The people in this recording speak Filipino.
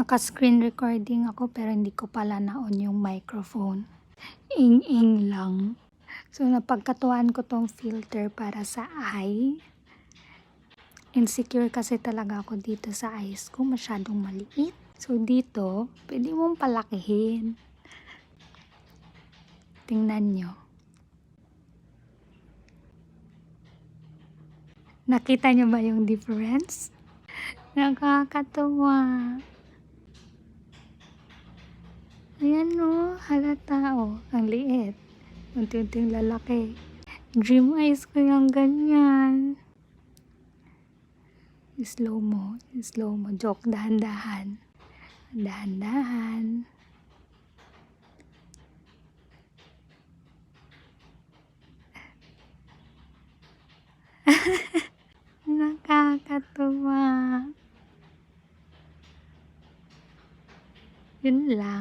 Naka-screen recording ako pero hindi ko pala na-on yung microphone. Ing-ing lang. So, napagkatuan ko tong filter para sa eye. Insecure kasi talaga ako dito sa eyes ko. Masyadong maliit. So, dito, pwede mong palakihin. Tingnan nyo. Nakita nyo ba yung difference? Nakakatuwa. Ayan o, halata o. Ang liit. Unti-unting lalaki. Dream eyes ko yung ganyan. Slow mo. Slow mo. Joke. Dahan-dahan. Dahan-dahan. Nakakatuwa. Yun lang.